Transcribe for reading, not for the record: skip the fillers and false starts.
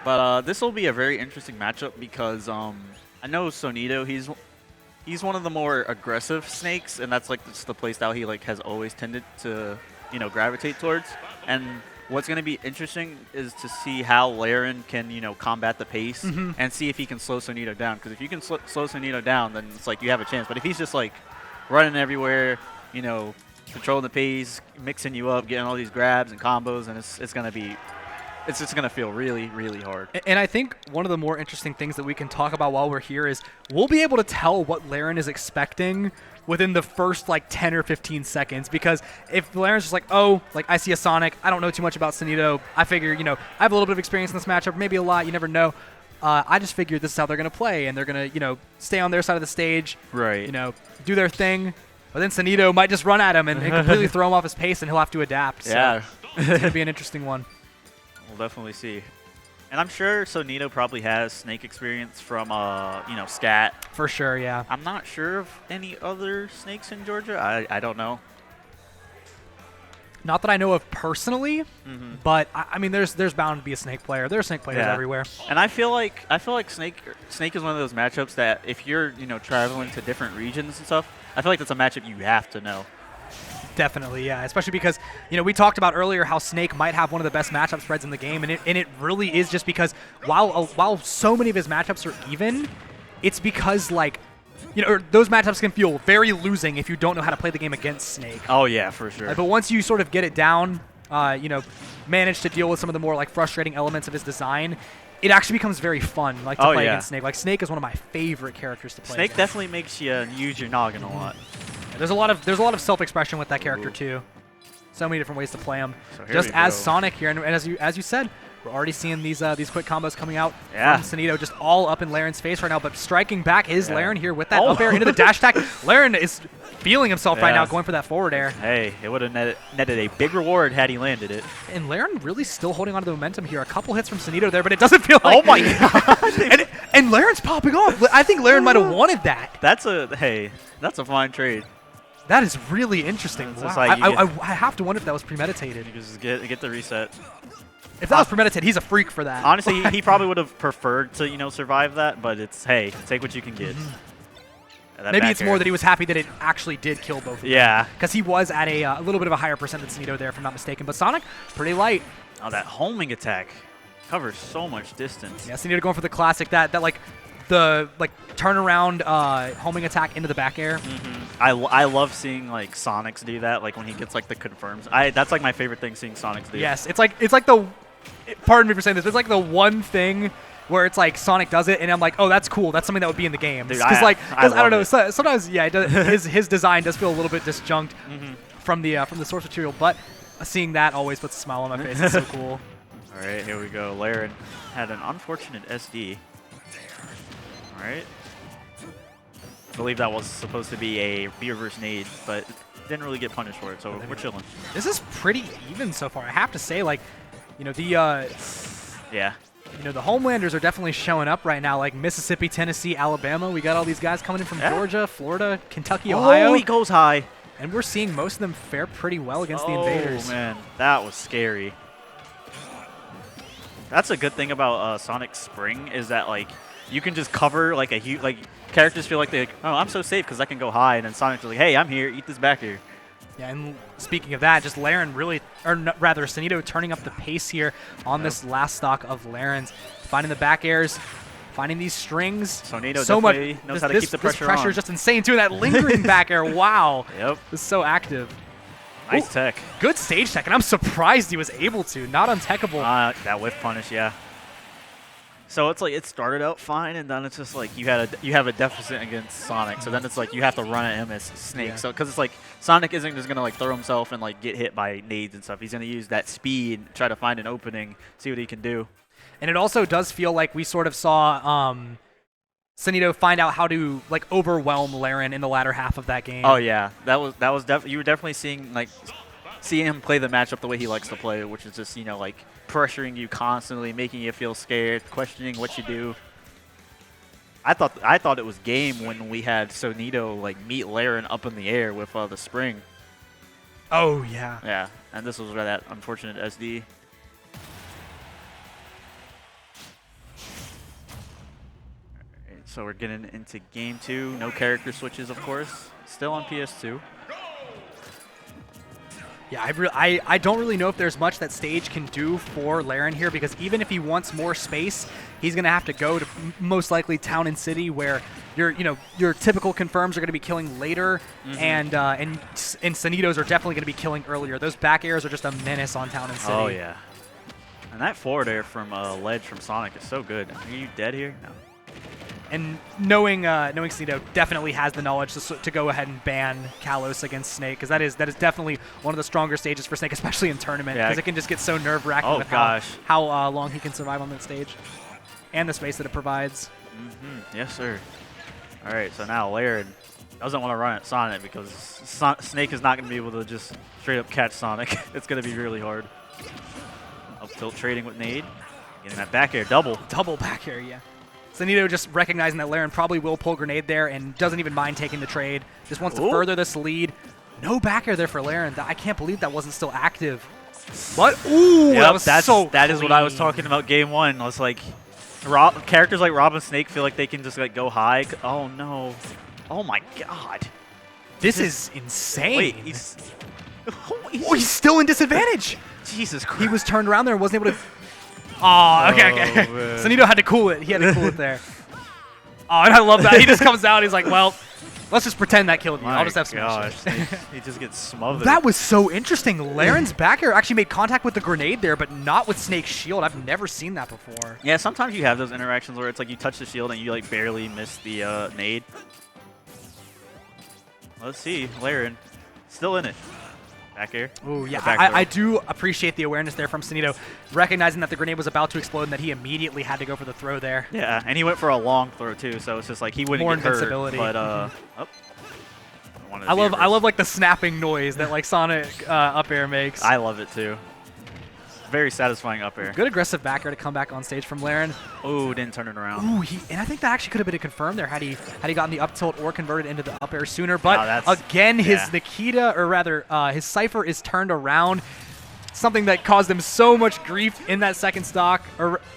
But this will be a very interesting matchup because I know Sonido, he's one of the more aggressive snakes, and that's like just the playstyle he like has always tended to gravitate towards. And what's going to be interesting is to see how Larin can combat the pace and see if he can slow Sonido down. Because if you can slow Sonido down, then it's like you have a chance. But if he's just like running everywhere, controlling the pace, mixing you up, getting all these grabs and combos, and it's going to be. It's just going to feel really, really hard. And I think one of the more interesting things that we can talk about while we're here is we'll be able to tell what Larin is expecting within the first like 10 or 15 seconds. Because if Larin's just like, oh, like I see a Sonic, I don't know too much about Sonido, I figure, I have a little bit of experience in this matchup, maybe a lot, you never know. I just figured this is how they're going to play, and they're going to, stay on their side of the stage, right? Do their thing. But then Sonido might just run at him and completely throw him off his pace, and he'll have to adapt. Yeah. So it's going to be an interesting one. We'll definitely see. And I'm sure Sonido probably has Snake experience from, Scat. For sure, yeah. I'm not sure of any other Snakes in Georgia. I don't know. Not that I know of personally, but I mean, there's bound to be a Snake player. There are Snake players everywhere. And I feel like Snake is one of those matchups that if you're traveling to different regions and stuff, I feel like that's a matchup you have to know. Definitely, yeah. Especially because, we talked about earlier how Snake might have one of the best matchup spreads in the game, and it really is just because while so many of his matchups are even, it's because, like, those matchups can feel very losing if you don't know how to play the game against Snake. Oh, yeah, for sure. But once you sort of get it down, manage to deal with some of the more, like, frustrating elements of his design, it actually becomes very fun, like, to play against Snake. Like, Snake is one of my favorite characters to play Snake against. definitely makes you use your noggin a lot. There's a lot of self-expression with that character too. So many different ways to play him. So just as Sonic here, and as you said, we're already seeing these quick combos coming out from Sonido, just all up in Larin's face right now. But striking back is Larin here with that up air into the dash attack. Larin is feeling himself right now, going for that forward air. Hey, it would have netted a big reward had he landed it. And Larin really still holding on to the momentum here. A couple hits from Sonido there, but it doesn't feel like. Oh my god! and Larin's popping off. I think Larin might have wanted that. That's a fine trade. That is really interesting. Wow. Like I have to wonder if that was premeditated. You just get the reset. If that was premeditated, he's a freak for that. Honestly, he probably would have preferred to survive that, but it's take what you can get. Maybe it's more that he was happy that it actually did kill both of them. Yeah. Because he was at a little bit of a higher percent than Sonido there, if I'm not mistaken. But Sonic, pretty light. Oh, that homing attack covers so much distance. Yeah, Sonido going for the classic, the turnaround homing attack into the back air. I love seeing like Sonics do that, like when he gets like the confirms. That's like my favorite thing, seeing Sonics do. Yes, it's like the. Pardon me for saying this. It's like the one thing where it's like Sonic does it, and I'm like, oh, that's cool. That's something that would be in the game. Dude, Because I don't know. it. Sometimes, yeah, his design does feel a little bit disjunct from the source material, but seeing that always puts a smile on my face. It's so cool. All right, here we go. Larin had an unfortunate SD. All right. I believe that was supposed to be a reverse nade, but didn't really get punished for it, so we're chilling. This is pretty even so far. I have to say, like, the Homelanders are definitely showing up right now, like Mississippi, Tennessee, Alabama. We got all these guys coming in from Georgia, Florida, Kentucky, Ohio. Oh, he goes high. And we're seeing most of them fare pretty well against the Invaders. Oh, man. That was scary. That's a good thing about Sonic Spring is that, like, you can just cover, like, a huge, like, characters feel like they're like, oh, I'm so safe because I can go high. And then Sonic's like, hey, I'm here. Eat this back here. Yeah, and speaking of that, just Larin really, or rather, Sonido turning up the pace here on this last stock of Larin's. Finding the back airs, finding these strings. Sonido definitely knows how to keep the pressure on. This pressure is just insane, too. That lingering back air, wow. Yep. This is so active. Nice tech. Good stage tech, and I'm surprised he was able to. Not untechable. That whiff punish, yeah. So it's like it started out fine, and then it's just like you have a deficit against Sonic. So then it's like you have to run at him as Snake. Yeah. So because it's like Sonic isn't just gonna like throw himself and like get hit by nades and stuff. He's gonna use that speed, try to find an opening, see what he can do. And it also does feel like we sort of saw Sonido find out how to like overwhelm Larin in the latter half of that game. Oh yeah, that was you were definitely seeing him play the matchup the way he likes to play, which is just like pressuring you constantly, making you feel scared, questioning what you do. I thought it was game when we had Sonido like meet Larin up in the air with the spring. Oh yeah. Yeah, and this was that unfortunate SD. so we're getting into game 2. No character switches, of course. Still on PS2. Yeah, I don't really know if there's much that stage can do for Larin here, because even if he wants more space, he's going to have to go to most likely Town and City, where your typical confirms are going to be killing later, and Sonidos are definitely going to be killing earlier. Those back airs are just a menace on Town and City. Oh yeah, and that forward air from Ledge from Sonic is so good. Are you dead here? No. And knowing Sonido definitely has the knowledge to go ahead and ban Kalos against Snake, because that is definitely one of the stronger stages for Snake, especially in tournament, because it can just get so nerve-wracking with how long he can survive on that stage, and the space that it provides. Yes, sir. All right, so now Larin doesn't want to run at Sonic, because Snake is not going to be able to just straight up catch Sonic. It's going to be really hard. Up tilt trading with Nade, getting that back air double. Double back air, yeah. Sonido just recognizing that Larin probably will pull grenade there and doesn't even mind taking the trade. Just wants to further this lead. No back air there for Larin. I can't believe that wasn't still active. What? Ooh, yep, that is what I was talking about game 1. I was like, characters like Rob and Snake feel like they can just like go high. Oh no. Oh my god. This is insane. Wait, he's still in disadvantage. Jesus Christ. He was turned around there and wasn't able to... Oh, okay. Man. Sonido had to cool it. He had to cool it there. Oh, and I love that. He just comes out. He's like, well, let's just pretend that killed me. I'll just have some gosh, he just gets smothered. That was so interesting. Larin's back air actually made contact with the grenade there, but not with Snake's shield. I've never seen that before. Yeah, sometimes you have those interactions where it's like you touch the shield and you like barely miss the nade. Let's see. Larin still in it. Back air. Oh, yeah. I do appreciate the awareness there from Sonido, recognizing that the grenade was about to explode and that he immediately had to go for the throw there. Yeah, and he went for a long throw, too, so it's just like he wouldn't get invincibility. hurt. But, I love like the snapping noise that like Sonic up air makes. I love it, too. Very satisfying up air. Good aggressive back air to come back on stage from Larin. Oh, didn't turn it around. Ooh, and I think that actually could have been a confirm there had he gotten the up tilt or converted into the up air sooner. But again, his Nikita, or rather his Cypher is turned around. Something that caused him so much grief in that second stock.